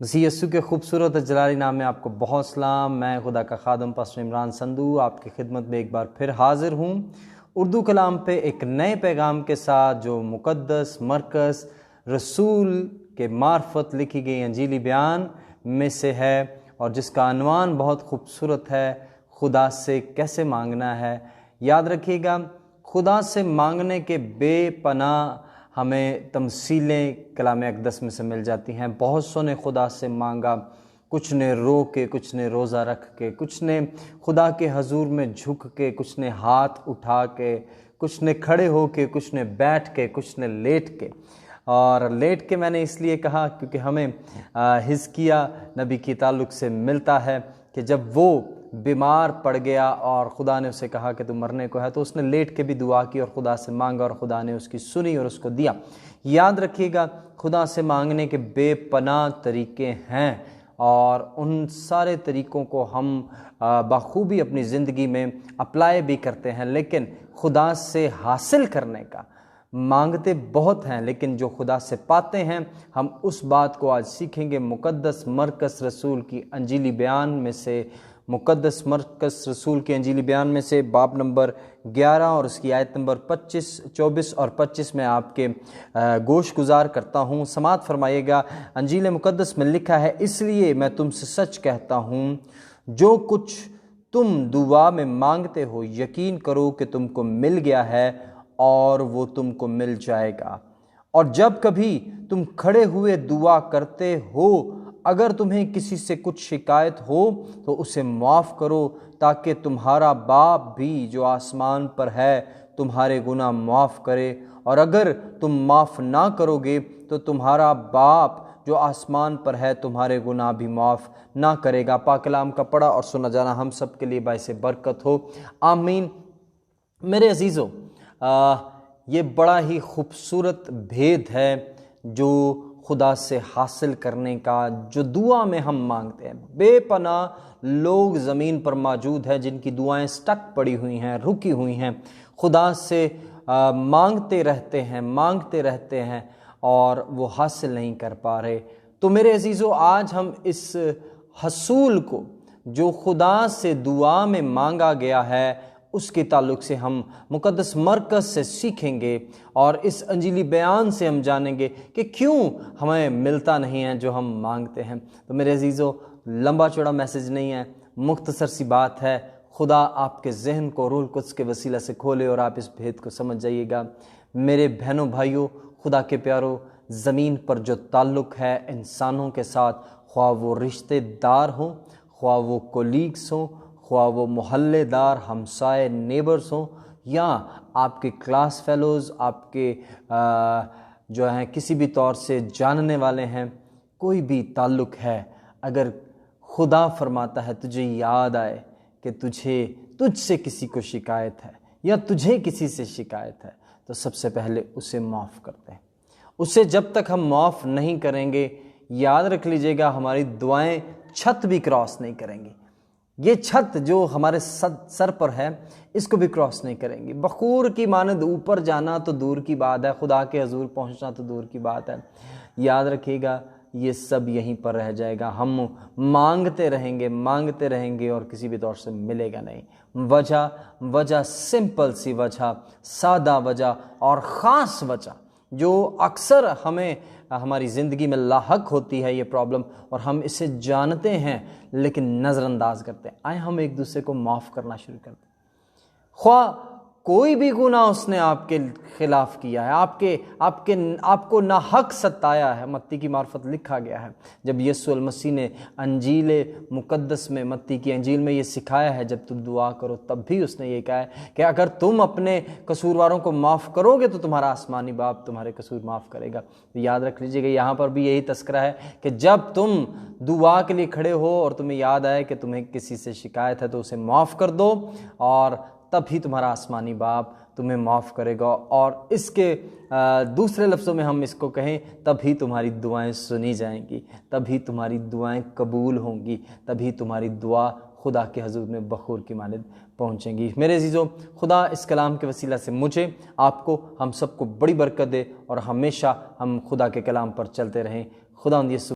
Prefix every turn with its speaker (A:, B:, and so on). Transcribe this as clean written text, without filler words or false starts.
A: مسیح یسوع کے خوبصورت جلالی نام میں آپ کو بہت سلام۔ میں خدا کا خادم پاسٹر عمران سندھو آپ کی خدمت میں ایک بار پھر حاضر ہوں، اردو کلام پہ ایک نئے پیغام کے ساتھ، جو مقدس مرکز رسول کے معرفت لکھی گئی انجیلی بیان میں سے ہے، اور جس کا عنوان بہت خوبصورت ہے، خدا سے کیسے مانگنا ہے۔ یاد رکھیے گا، خدا سے مانگنے کے بے پناہ ہمیں تمثیلیں کلام اقدس میں سے مل جاتی ہیں۔ بہت سو نے خدا سے مانگا، کچھ نے رو کے، کچھ نے روزہ رکھ کے، کچھ نے خدا کے حضور میں جھک کے، کچھ نے ہاتھ اٹھا کے، کچھ نے کھڑے ہو کے، کچھ نے بیٹھ کے، کچھ نے لیٹ کے۔ اور لیٹ کے میں نے اس لیے کہا کیونکہ ہمیں حزقیہ نبی کے تعلق سے ملتا ہے کہ جب وہ بیمار پڑ گیا اور خدا نے اسے کہا کہ تم مرنے کو ہے، تو اس نے لیٹ کے بھی دعا کی اور خدا سے مانگا، اور خدا نے اس کی سنی اور اس کو دیا۔ یاد رکھیے گا، خدا سے مانگنے کے بے پناہ طریقے ہیں، اور ان سارے طریقوں کو ہم بخوبی اپنی زندگی میں اپلائی بھی کرتے ہیں، لیکن خدا سے حاصل کرنے کا مانگتے بہت ہیں، لیکن جو خدا سے پاتے ہیں، ہم اس بات کو آج سیکھیں گے مقدس مرکز رسول کی انجیلی بیان میں سے۔ مقدس مرکز رسول کی انجیلی بیان میں سے باب نمبر 11 اور اس کی آیت نمبر 24 اور 25 میں آپ کے گوش گزار کرتا ہوں۔ سماعت فرمائیے گا۔ انجیل مقدس میں لکھا ہے، اس لیے میں تم سے سچ کہتا ہوں، جو کچھ تم دعا میں مانگتے ہو، یقین کرو کہ تم کو مل گیا ہے، اور وہ تم کو مل جائے گا۔ اور جب کبھی تم کھڑے ہوئے دعا کرتے ہو، اگر تمہیں کسی سے کچھ شکایت ہو تو اسے معاف کرو، تاکہ تمہارا باپ بھی جو آسمان پر ہے تمہارے گناہ معاف کرے، اور اگر تم معاف نہ کرو گے تو تمہارا باپ جو آسمان پر ہے تمہارے گناہ بھی معاف نہ کرے گا۔ پاک کلام کا پڑھا اور سنا جانا ہم سب کے لیے باعث برکت ہو، آمین۔ میرے عزیزو، یہ بڑا ہی خوبصورت بھید ہے جو خدا سے حاصل کرنے کا، جو دعا میں ہم مانگتے ہیں۔ بے پناہ لوگ زمین پر موجود ہیں جن کی دعائیں سٹک پڑی ہوئی ہیں، رکی ہوئی ہیں، خدا سے مانگتے رہتے ہیں اور وہ حاصل نہیں کر پا رہے۔ تو میرے عزیزو، آج ہم اس حصول کو جو خدا سے دعا میں مانگا گیا ہے، اس کے تعلق سے ہم مقدس مرکز سے سیکھیں گے، اور اس انجیلی بیان سے ہم جانیں گے کہ کیوں ہمیں ملتا نہیں ہے جو ہم مانگتے ہیں۔ تو میرے عزیزو، لمبا چوڑا میسج نہیں ہے، مختصر سی بات ہے۔ خدا آپ کے ذہن کو روح القدس کے وسیلہ سے کھولے اور آپ اس بھید کو سمجھ جائیے گا۔ میرے بہنوں بھائیوں، خدا کے پیاروں، زمین پر جو تعلق ہے انسانوں کے ساتھ، خواہ وہ رشتے دار ہوں، خواہ وہ کولیگس ہوں، خواہ وہ محلے دار، ہمسائے، نیبرز ہوں، یا آپ کے کلاس فیلوز، آپ کے جو ہیں کسی بھی طور سے جاننے والے ہیں، کوئی بھی تعلق ہے، اگر خدا فرماتا ہے تجھے یاد آئے کہ تجھ سے کسی کو شکایت ہے یا تجھے کسی سے شکایت ہے، تو سب سے پہلے اسے معاف کرتے ہیں۔ اسے جب تک ہم معاف نہیں کریں گے، یاد رکھ لیجئے گا، ہماری دعائیں چھت بھی کراس نہیں کریں گی۔ یہ چھت جو ہمارے سر پر ہے، اس کو بھی کراس نہیں کریں گی۔ بخور کی مانند اوپر جانا تو دور کی بات ہے، خدا کے حضور پہنچنا تو دور کی بات ہے۔ یاد رکھیے گا، یہ سب یہیں پر رہ جائے گا۔ ہم مانگتے رہیں گے اور کسی بھی طور سے ملے گا نہیں۔ وجہ سمپل سی وجہ، سادہ وجہ اور خاص وجہ جو اکثر ہمیں ہماری زندگی میں لاحق ہوتی ہے، یہ پرابلم، اور ہم اسے جانتے ہیں لیکن نظر انداز کرتے ہیں۔ آئے ہم ایک دوسرے کو معاف کرنا شروع کرتے ہیں۔ خواہ کوئی بھی گناہ اس نے آپ کے خلاف کیا ہے، آپ کو ناحق ستایا ہے، متی کی معرفت لکھا گیا ہے۔ جب یسوع المسیح نے انجیل مقدس میں، متی کی انجیل میں یہ سکھایا ہے، جب تم دعا کرو، تب بھی اس نے یہ کہا ہے کہ اگر تم اپنے قصورواروں کو معاف کرو گے تو تمہارا آسمانی باپ تمہارے قصور معاف کرے گا۔ تو یاد رکھ لیجئے گا، یہاں پر بھی یہی تذکرہ ہے کہ جب تم دعا کے لیے کھڑے ہو اور تمہیں یاد آئے کہ تمہیں کسی سے شکایت ہے، تو اسے معاف کر دو، اور تب ہی تمہارا آسمانی باپ تمہیں معاف کرے گا۔ اور اس کے دوسرے لفظوں میں ہم اس کو کہیں، تب ہی تمہاری دعائیں سنی جائیں گی، تب ہی تمہاری دعائیں قبول ہوں گی، تب ہی تمہاری دعا خدا کے حضور میں بخور کی مانند پہنچیں گی۔ میرے عزیزو، خدا اس کلام کے وسیلہ سے مجھے، آپ کو، ہم سب کو بڑی برکت دے، اور ہمیشہ ہم خدا کے کلام پر چلتے رہیں۔ خدا یسوع